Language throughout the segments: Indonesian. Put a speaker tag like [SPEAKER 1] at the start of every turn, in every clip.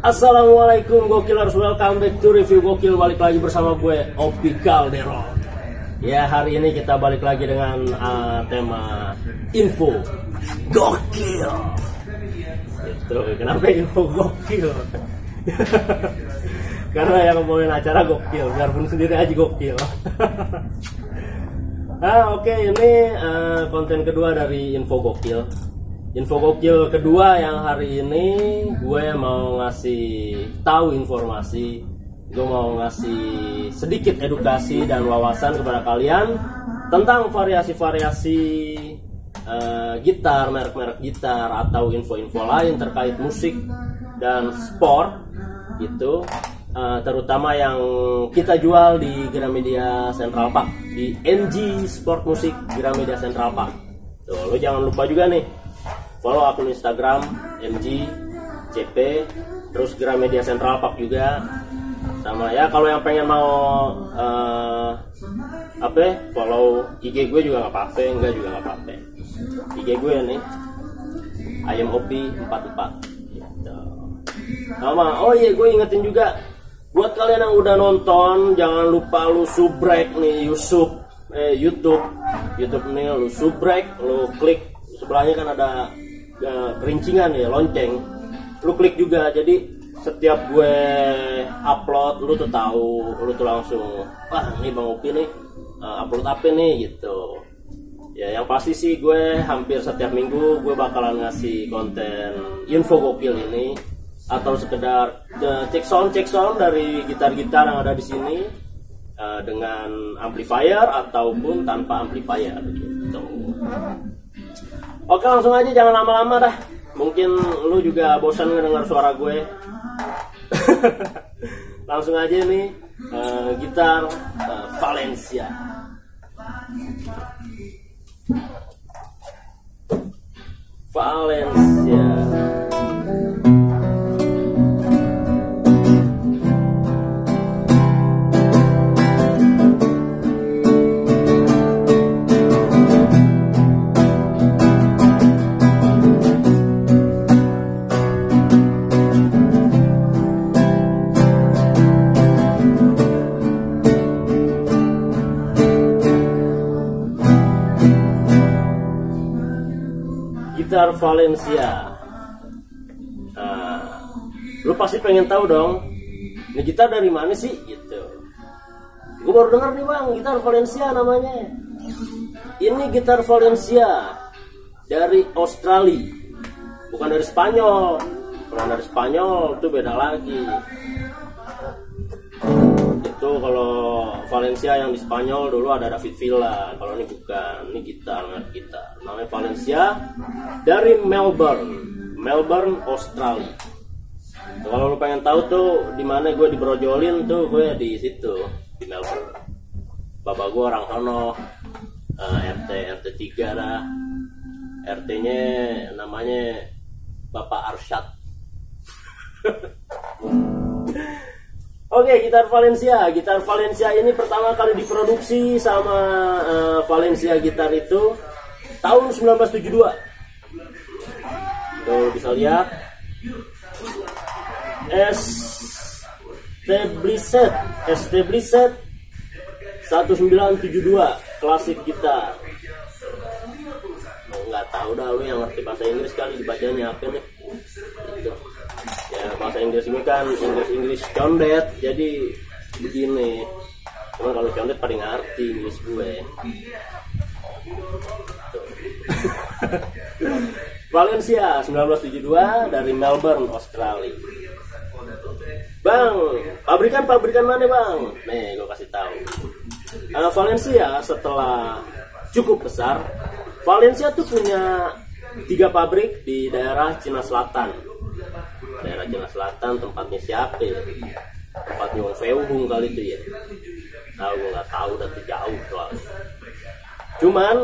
[SPEAKER 1] Assalamualaikum Gokilers, welcome back to review Gokil. Balik lagi bersama gue Opi Calderon. Ya, hari ini kita balik lagi dengan tema info Gokil. Itu kenapa info Gokil? Karena yang ngomongin acara Gokil, biarpun sendiri aja Gokil. Oke, ini konten kedua dari info Gokil. Info Gokil kedua yang hari ini gue mau ngasih tahu informasi, gue mau ngasih sedikit edukasi dan wawasan kepada kalian tentang variasi-variasi gitar, merek-merek gitar atau info-info lain terkait musik dan sport gitu, terutama yang kita jual di Gramedia Central Park, di NG Sport Music Gramedia Central Park. Tuh, lo jangan lupa juga nih follow akun Instagram MG CP, terus Gramedia Central Park juga. Sama ya, kalau yang pengen mau follow IG gue juga nggak apa-apa, enggak juga nggak apa-apa. IG gue nih IamOpi44 gitu. Sama, oh iya, gue ingetin juga buat kalian yang udah nonton, jangan lupa lu subrek nih YouTube nih, lu subrek, lu klik sebelahnya kan ada kerincingan ya, lonceng, lu klik juga, jadi setiap gue upload lu tuh tahu, lu tuh langsung wah ini Bang Opi nih upload apa nih gitu ya. Yang pasti sih gue hampir setiap minggu gue bakalan ngasih konten info Gokil ini, atau sekedar cek sound dari gitar-gitar yang ada di sini dengan amplifier ataupun tanpa amplifier gitu. Oke, langsung aja, jangan lama-lama dah. Mungkin lu juga bosan ngedengar suara gue. Langsung aja nih, gitar Valencia. Gitar Valencia. Lu pasti pengen tahu dong, ini gitar dari mana sih gitu. Gue baru denger nih Bang, gitar Valencia namanya. Ini gitar Valencia dari Australia, bukan dari Spanyol. Kalau dari Spanyol itu beda lagi. Itu kalau Valencia yang di Spanyol dulu ada David Villa. Kalau ini bukan, ini gitar namanya Valencia dari Melbourne, Australia. Tuh, kalau lu pengen tahu tuh di mana gue dibrojolin tuh, gue di situ di Melbourne. Bapak gue orang sono, RT 3 dah. RT-nya namanya Bapak Arsyad. Oke, gitar Valencia ini pertama kali diproduksi sama Valencia gitar itu tahun 1972. Tuh bisa lihat Established 1972 klasik gitar. Nggak tahu dah lu yang ngerti bahasa Inggris kali dibacanya apa nih gitu. Ya, bahasa Inggris ini kan Inggris condet, jadi begini. Cuma kalau condet paling ngerti Inggris gue. Valencia 1972 dari Melbourne, Australia. Bang, pabrikan mana Bang? Nih, gue kasih tahu. Valencia setelah cukup besar, Valencia tuh punya 3 pabrik di daerah Cina Selatan. Tempatnya siapa ya? Tempatnya Wong Feuhung kali itu ya. Gue nggak tahu, dan jauh soalnya. Cuman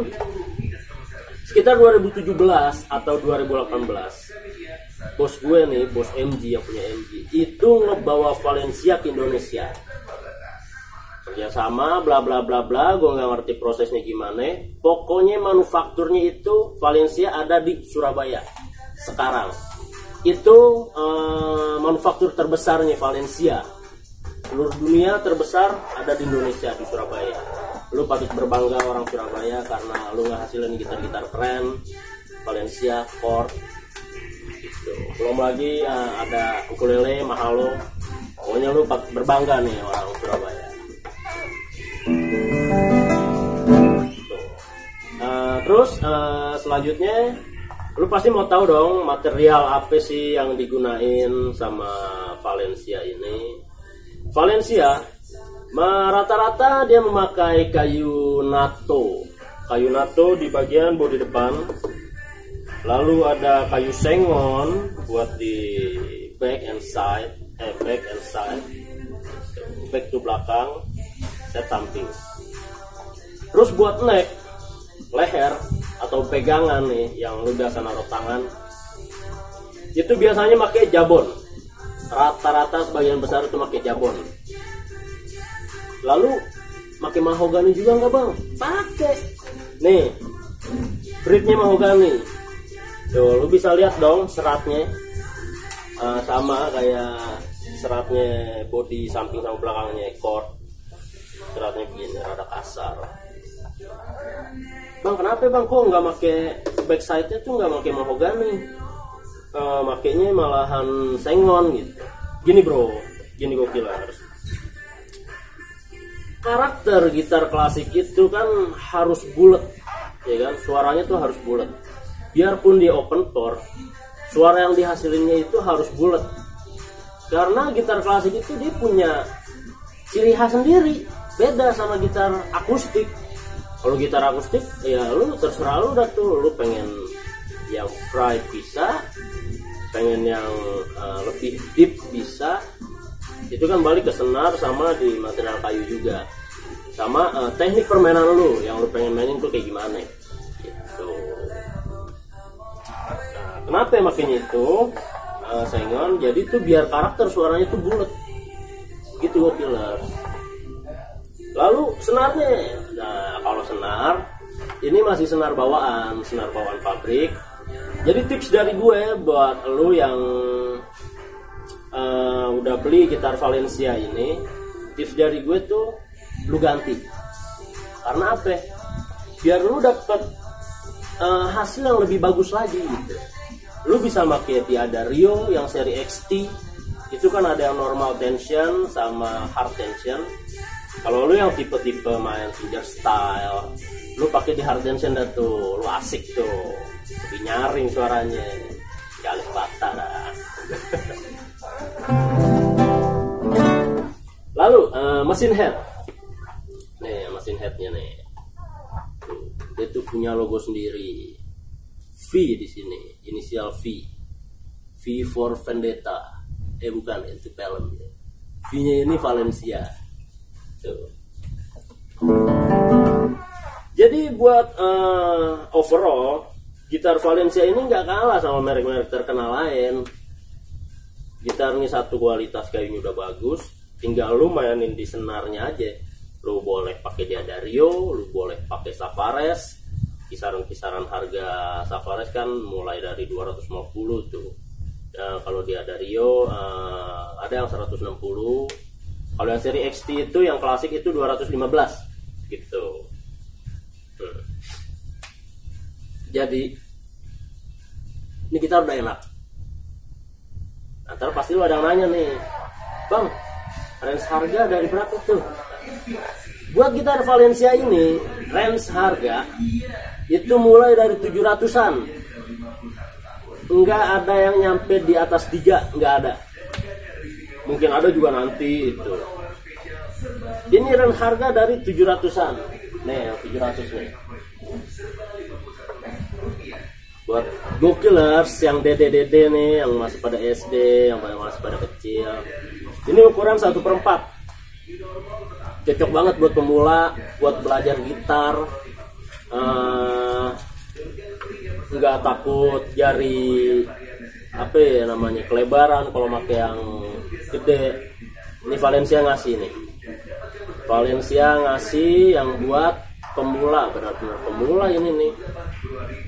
[SPEAKER 1] sekitar 2017 atau 2018, bos gue nih, bos MG yang punya MG itu ngebawa Valencia ke Indonesia. Kerjasama bla bla bla bla, gue nggak ngerti prosesnya gimana. Pokoknya manufakturnya itu Valencia ada di Surabaya sekarang. itu manufaktur terbesarnya Valencia. Seluruh dunia terbesar ada di Indonesia, di Surabaya. Lu patut berbangga orang Surabaya karena lu ngehasilin gitar-gitar keren, Valencia, Chord gitu. Belum lagi ada ukulele, Mahalo. Pokoknya lu patut berbangga nih orang Surabaya. Terus selanjutnya lu pasti mau tahu dong material apa sih yang digunain sama Valencia ini. Valencia rata-rata dia memakai kayu natto. Kayu natto di bagian bodi depan. Lalu ada kayu sengon buat di back and side, back to belakang, set samping. Terus buat neck, leher atau pegangan nih yang lu biasa naruh tangan, itu biasanya pakai jabon. Rata-rata sebagian besar itu pakai jabon. Lalu pakai mahogani juga nggak bang? Pakai. Nih, bridge-nya mahogani. Tuh, lu bisa lihat dong seratnya sama kayak seratnya bodi samping sama belakangnya chord. Seratnya begini, rada kasar. Bang, kenapa bang kok nggak pakai backside-nya tuh nggak pakai mahogani? Makainya malahan sengon gitu. Gini bro, gini Gokilers. Karakter gitar klasik itu kan harus bulat, ya kan? Suaranya tuh harus bulat. Biarpun dia open chord, suara yang dihasilinnya itu harus bulat. Karena gitar klasik itu dia punya ciri khas sendiri, beda sama gitar akustik. Kalau gitar akustik, ya lu terserah lu dah tuh, lu pengen yang bright bisa, pengen yang lebih deep bisa. Itu kan balik ke senar sama di material kayu juga, sama teknik permainan lu yang lu pengen mainin tuh kayak gimana gitu. Nah, kenapa ya makanya itu sengon? Jadi tuh biar karakter suaranya tuh bulat gitu Gokilers. Lalu senarnya, nah kalau senar ini masih senar bawaan pabrik. Jadi tips dari gue buat lu yang udah beli gitar Valencia ini, tips dari gue tuh lu ganti. Karena apa? Biar lu dapet hasil yang lebih bagus lagi gitu. Lu bisa pakai Tiada Rio yang seri XT. Itu kan ada yang normal tension sama hard tension. Kalau lu yang tipe-tipe main fingerstyle, lu pakai di hard tension dah tuh, lu asik tuh, lebih nyaring suaranya, galih bata dah. Lalu mesin head, nih mesin headnya nih, tuh, dia tuh punya logo sendiri, V di sini, inisial V, V for Vendetta, bukan itu film, V-nya ini Valencia. Tuh. Jadi buat overall gitar Valencia ini nggak kalah sama merek-merek terkenal lain. Gitarnya satu, kualitas kayunya udah bagus, tinggal lu mainin di senarnya aja. Lu boleh pakai Tiada Rio, lu boleh pakai Savares. Kisaran-kisaran harga Savares kan mulai dari 250 tuh. Kalau Tiada Rio ada yang 160. Kalau yang seri XT itu yang klasik itu 215 gitu. Jadi ini gitar udah enak. Ntar pasti lu ada yang nanya nih, bang, range harga dari berapa tuh? Buat gitar Valencia ini range harga itu mulai dari 700-an. Enggak ada yang nyampe di atas 3, enggak ada. Mungkin ada juga nanti itu. Ini range harga dari 700-an. Nih, yang 700 nih. Buat Gokilers yang dede-dede nih, yang masih pada SD, yang masih pada kecil. Ini ukuran 1/4. Cocok banget buat pemula, buat belajar gitar. Nggak takut jari apa ya namanya kelebaran kalau pakai yang gede. Ini Valencia ngasih nih. Valencia ngasih yang buat pemula, benar-benar pemula ini nih.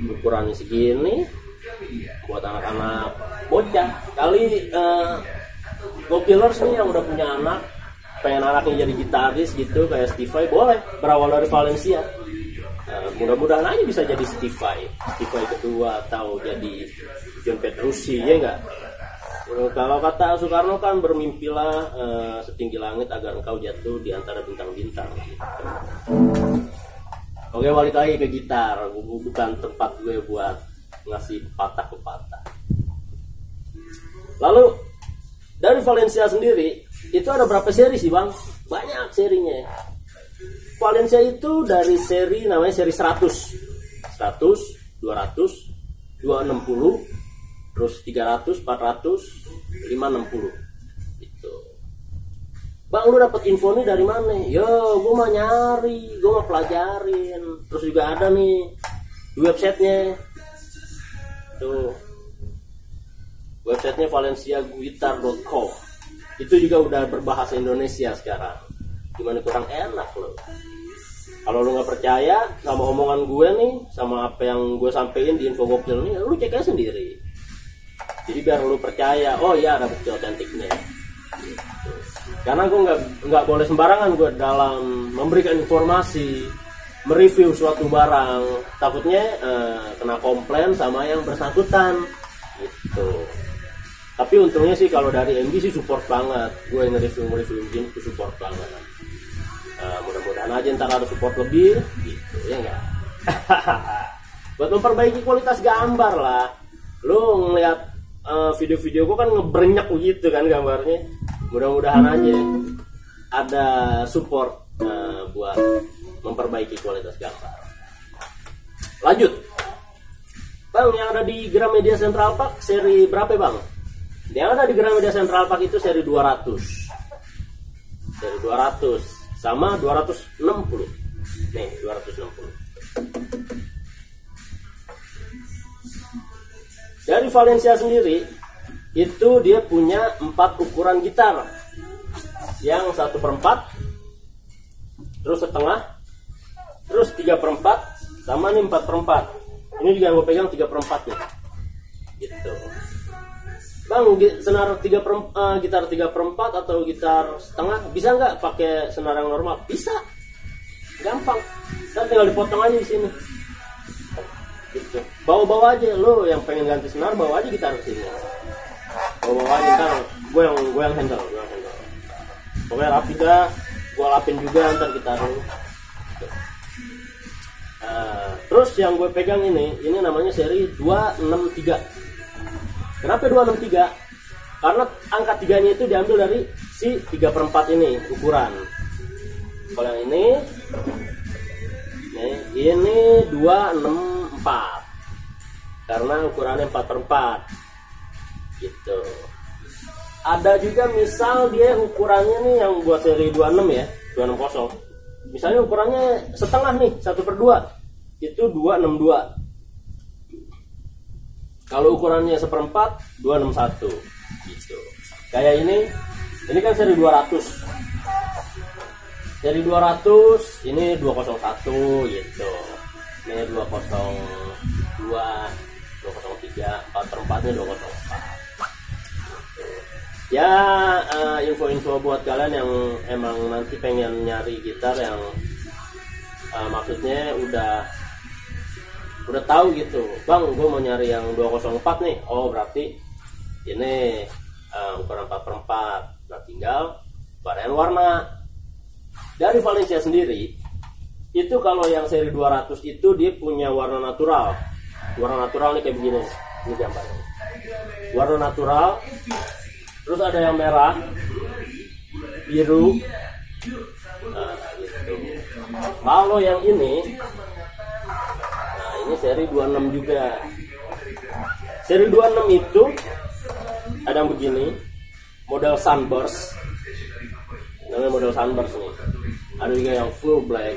[SPEAKER 1] Ukurannya segini buat anak-anak bocah kali Go Killers nih yang udah punya anak, pengen anaknya jadi gitaris gitu kayak Steve Vai, boleh berawal dari Valencia. Mudah-mudahan aja bisa jadi Steve Vai kedua atau jadi John Petrucci, ya enggak? Kalau kata Soekarno kan, bermimpilah setinggi langit agar engkau jatuh di antara bintang-bintang gitu. Oke, balik lagi ke gitar. Bukan tempat gue buat ngasih patah-patah. Lalu dari Valencia sendiri itu ada berapa seri sih bang? Banyak serinya. Valencia itu dari seri namanya seri 100, 200, 260, terus 300, 400, 560 gitu. Bang, lu dapet info nih dari mana? Yo, gue mah nyari, gue mah pelajarin. Terus juga ada nih di websitenya tuh, websitenya valenciaguitar.com. Itu juga udah berbahasa Indonesia sekarang. Gimana kurang enak loh. Kalau lu nggak percaya sama omongan gue nih, sama apa yang gue sampein di info gokil nih, lu cek aja sendiri. Jadi biar lu percaya, oh iya ada bukti otentiknya. Gitu. Karena gue nggak boleh sembarangan gue dalam memberikan informasi, mereview suatu barang, takutnya kena komplain sama yang bersangkutan. Gitu. Tapi untungnya sih kalau dari MG sih support banget, gue nge-review gini tuh support banget. Mudah-mudahan aja ntar ada support lebih gitu, ya enggak? Buat memperbaiki kualitas gambar lah. Lu ngeliat video-video gue kan ngebrenyak begitu kan gambarnya. Mudah-mudahan aja ada support buat memperbaiki kualitas gambar. Lanjut bang, yang ada di Gramedia Central Park seri berapa bang? Yang ada di Gramedia Central Park itu seri 200, seri 200 sama 260 nih, 260. Dari Valencia sendiri itu dia punya 4 ukuran gitar, yang 1/4, terus setengah, terus 3/4, sama nih 4/4. Ini juga yang gue pegang 3/4 nih gitu. Bang, senar gitar 3/4 atau gitar setengah bisa nggak pakai senar yang normal? Bisa, gampang. Kan tinggal dipotong aja di sini. Gitu. Bawa aja lo yang pengen ganti senar, bawa aja gitar ke sini. Bawa aja, ntar gue yang handle. Pokoknya rapi dah, gue lapin juga ntar gitar lo. Gitu. Terus yang gue pegang ini namanya seri 263. Kenapa 263? Karena angka 3-nya itu diambil dari si 3/4 ini ukuran. Kalau yang ini 264. Karena ukurannya 4/4. Gitu. Ada juga misal dia ukurannya nih yang buat seri 26 ya, 260. Misalnya ukurannya setengah nih, 1/2. Itu 262. Kalau ukurannya 1/4, 261 gitu. Kayak ini kan seri 200. Seri 200 ini 201 gitu. Ini 202, 203, 4/4-nya 204. Ya, info-info buat kalian yang emang nanti pengen nyari gitar yang maksudnya udah tahu gitu, bang gue mau nyari yang 204 nih. Oh berarti ini ukuran 4/4. Nah tinggal varian warna. Dari Valencia sendiri itu kalau yang seri 200 itu dia punya warna natural. Warna natural nih kayak begini, ini gambarnya. Warna natural. Terus ada yang merah, biru. Nah gitu. Kalau yang ini seri 26 juga. Seri 26 itu ada yang begini, model Sunburst. Namanya model Sunburst nih. Ada juga yang full black.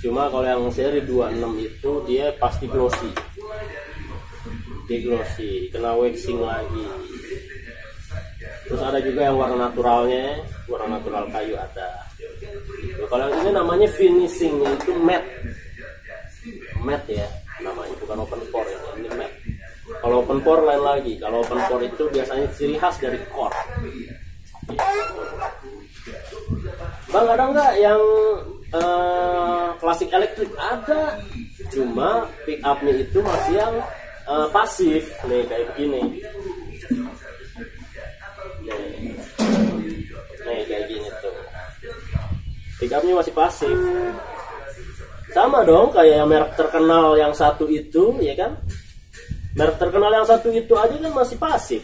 [SPEAKER 1] Cuma kalau yang seri 26 itu dia pasti glossy. Dia glossy, kena waxing lagi. Terus ada juga yang warna naturalnya, warna natural kayu ada. Kalau yang ini namanya finishingnya itu matte ya namanya, bukan open pore ya, ini matte. Kalau open pore lain lagi. Kalau open pore itu biasanya ciri khas dari core. Bang, ada nggak yang klasik elektrik? Ada, cuma pick upnya itu masih yang pasif nih, kayak begini. Nih kayak gini tuh, pick upnya masih pasif. Sama dong kayak yang merek terkenal yang satu itu, ya kan? Merek terkenal yang satu itu aja kan masih pasif.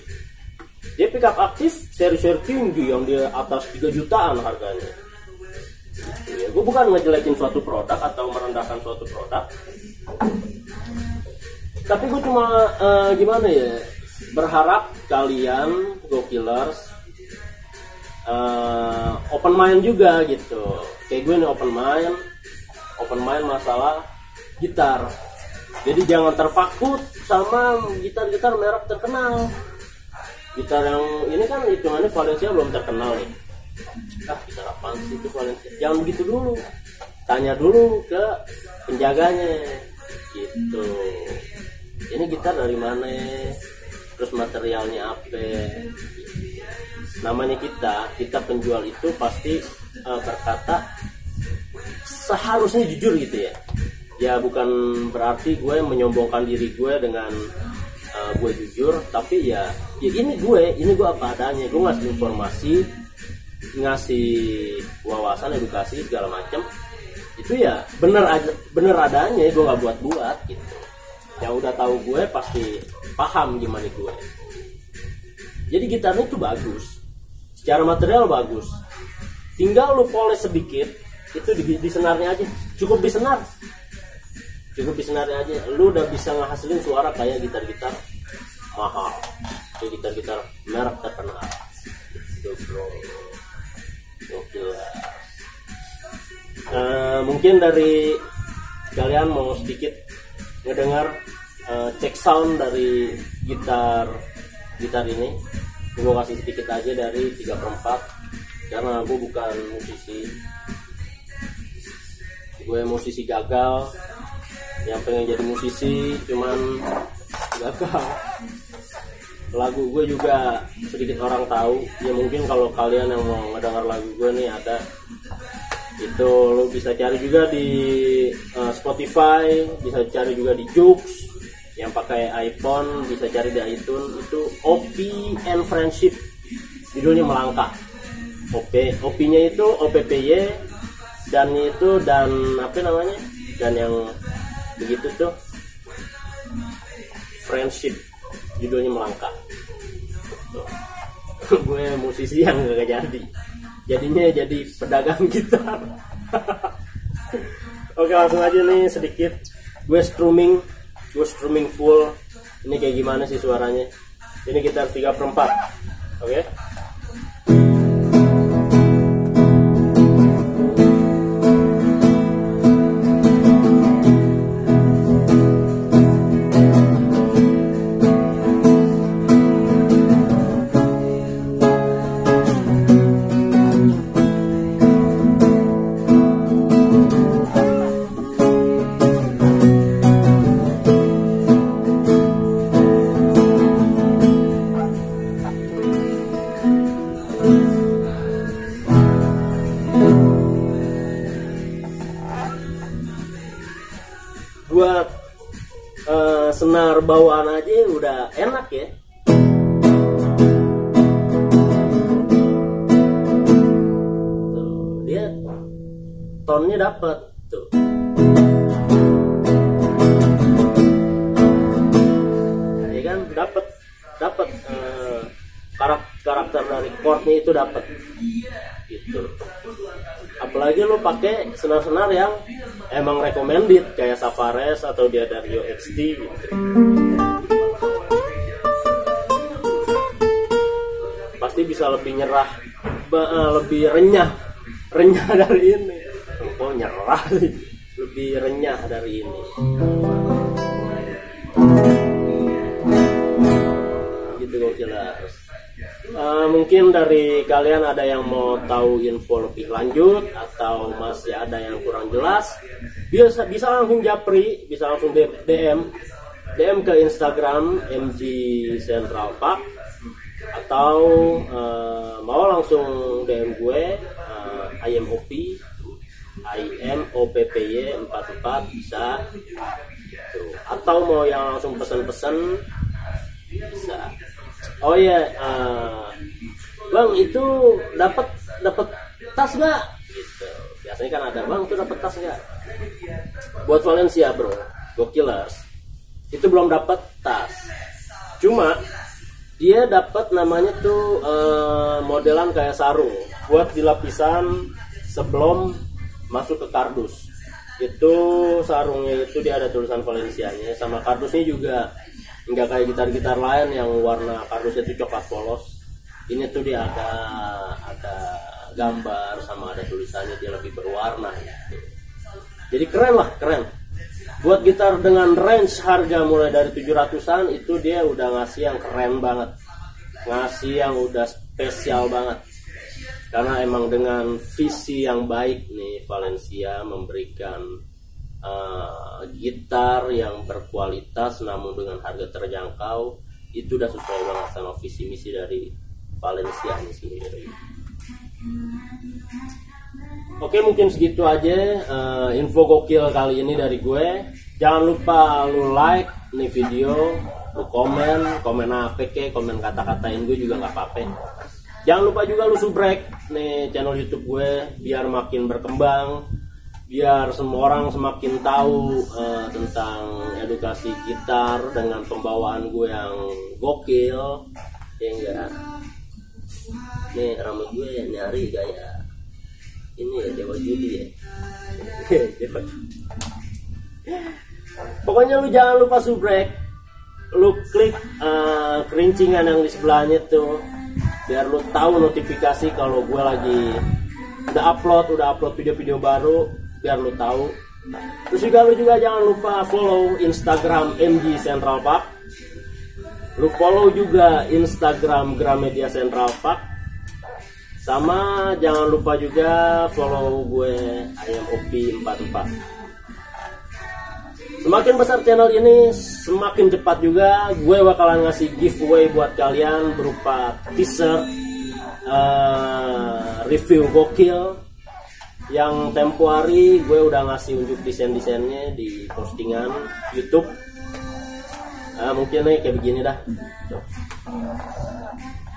[SPEAKER 1] Dia pick up aktif seri-seri tinggi yang dia atas 3 jutaan harganya. Ya, gue bukan ngejelekin suatu produk atau merendahkan suatu produk, tapi gue cuma gimana ya, berharap kalian Go-Killers open mind juga gitu. Kayak gue nih open mind masalah gitar. Jadi jangan terpaku sama gitar-gitar merek terkenal. Gitar yang ini kan hitungannya Valencia belum terkenal nih. Gitar apaan sih itu Valencia? Jangan begitu dulu. Tanya dulu ke penjaganya gitu. Ini gitar dari mana? Terus materialnya apa? Namanya kita penjual itu pasti berkata seharusnya jujur gitu ya. Ya bukan berarti gue menyombongkan diri gue dengan gue jujur, tapi ya ini gue apa adanya. Gue ngasih informasi, ngasih wawasan, edukasi segala macam. Itu ya bener adanya, gue nggak buat gitu. Yang udah tahu gue pasti paham gimana gue. Jadi gitarnya itu bagus, secara material bagus. Tinggal lu poles sedikit, itu di senarnya aja, cukup di senar aja, lu udah bisa ngehasilin suara kayak gitar-gitar mahal, kayak gitar-gitar merek terkenal. Itu bro, gokil lah. Mungkin dari kalian mau sedikit ngedengar cek sound dari gitar ini. Gue kasih sedikit aja dari 3/4 karena gue bukan musisi, gue musisi gagal yang pengen jadi musisi cuman gagal. Lagu gue juga sedikit orang tahu ya, mungkin kalau kalian yang mau ngedengar lagu gue nih ada itu, lo bisa cari juga di Spotify, bisa cari juga di Joox. Yang pakai iPhone bisa cari di iTunes, itu OP and Friendship, judulnya Melangkah. OP-nya itu OPPY, dan itu dan apa namanya, dan yang begitu tuh Friendship, judulnya Melangkah. Gue musisi yang gak jadinya jadi pedagang gitar. Oke, langsung aja nih sedikit gue strumming full. Ini kayak gimana sih suaranya? Ini gitar 3/4. Oke. Buat senar bawaan aja udah enak ya. Tuh, dia tonnya dapet tuh. Ya kan, dapet karakter dari chordnya itu dapet gitu. Apalagi lo pakai senar-senar yang emang recommended kayak Savares atau D'Addario XT gitu. Pasti bisa lebih lebih renyah dari ini. Kok nyerah lebih renyah dari ini. Gitu kok jelas. Mungkin dari kalian ada yang mau tahu info lebih lanjut atau masih ada yang kurang jelas, bisa langsung japri, bisa langsung DM DM ke Instagram MG Central Park, atau mau langsung DM gue IMOPPY 44 bisa gitu. Atau mau yang langsung pesen-pesen bisa. Oh iya, bang itu dapat tas nggak? Gitu. Biasanya kan ada, bang itu dapat tas nggak? Buat Valencia bro, Gokillers itu belum dapat tas. Cuma dia dapat namanya tuh modelan kayak sarung buat di lapisan sebelum masuk ke kardus. Itu sarungnya itu dia ada tulisan Valencianya, sama kardusnya juga nggak kayak gitar-gitar lain yang warna kardusnya itu coklat polos. Ini tuh dia ada gambar sama ada tulisannya, dia lebih berwarna gitu. Jadi keren lah, keren. Buat gitar dengan range harga mulai dari 700-an itu dia udah ngasih yang keren banget, ngasih yang udah spesial banget. Karena emang dengan visi yang baik nih Valencia memberikan gitar yang berkualitas namun dengan harga terjangkau, itu udah sesuai banget sama visi misi dari Valencia ini sendiri. Oke, mungkin segitu aja info gokil kali ini dari gue. Jangan lupa lu like nih video, lu komen apa kek, komen kata-katain gue juga nggak apa-apa. Jangan lupa juga lu subrek nih channel YouTube gue biar makin berkembang, biar semua orang semakin tahu tentang edukasi gitar dengan pembawaan gue yang gokil, ya enggak. Nih rambut gue nyari gaya ini ya, Dewa Judi ya. Pokoknya lu jangan lupa subrek, lu klik kerincingan yang di sebelahnya tuh, biar lu tahu notifikasi kalau gue lagi udah upload video-video baru, biar lu tahu. Terus juga lu jangan lupa follow Instagram MG Central Park. Lu follow juga Instagram Gramedia Central Park. Sama jangan lupa juga follow gue IMOP44. Semakin besar channel ini, semakin cepat juga gue bakalan ngasih giveaway buat kalian berupa t-shirt review gokil yang tempo hari gue udah ngasih unjuk desain-desainnya di postingan YouTube. Mungkin nih kayak begini dah.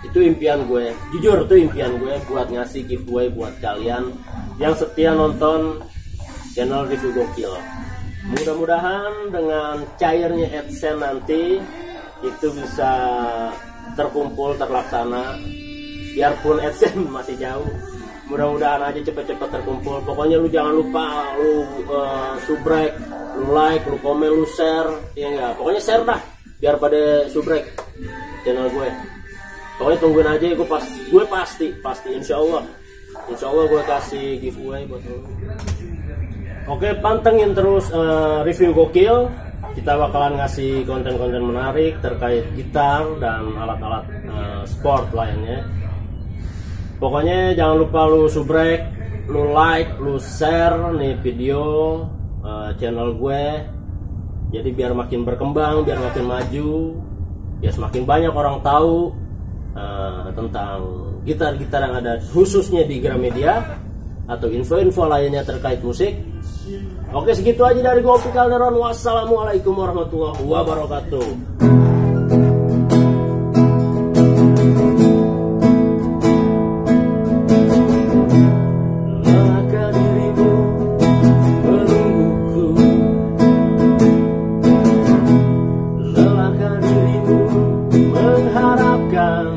[SPEAKER 1] Itu impian gue, jujur tuh impian gue buat ngasih giveaway buat kalian yang setia nonton channel review gokil. Mudah-mudahan dengan cairnya AdSense nanti itu bisa terkumpul, terlaksana. Biarpun AdSense masih jauh, mudah-mudahan aja cepet-cepet terkumpul. Pokoknya lu jangan lupa lu subrek, lu like, lu komen, lu share, ya enggak? Pokoknya share dah biar pada subrek channel gue. Pokoknya tungguin aja, gue pasti insya Allah gue kasih giveaway buat lu. Oke, pantengin terus review gokil. Kita bakalan ngasih konten-konten menarik terkait gitar dan alat-alat sport lainnya. Pokoknya jangan lupa lu subrek, lu like, lu share nih video channel gue. Jadi biar makin berkembang, biar makin maju, biar semakin banyak orang tahu tentang gitar-gitar yang ada khususnya di Gramedia atau info-info lainnya terkait musik. Oke, segitu aja dari gue, Opi Calderon. Wassalamualaikum warahmatullahi wabarakatuh.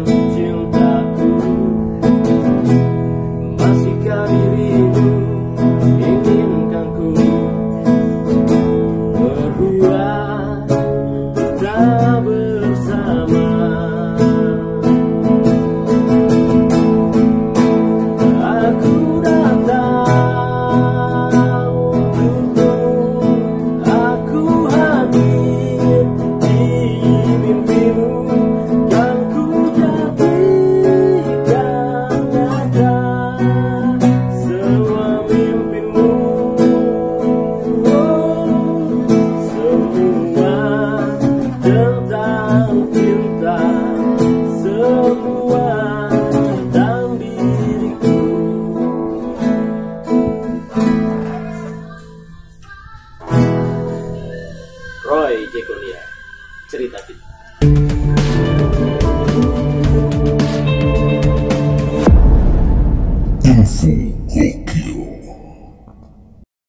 [SPEAKER 1] Cintaku masihkah dirimu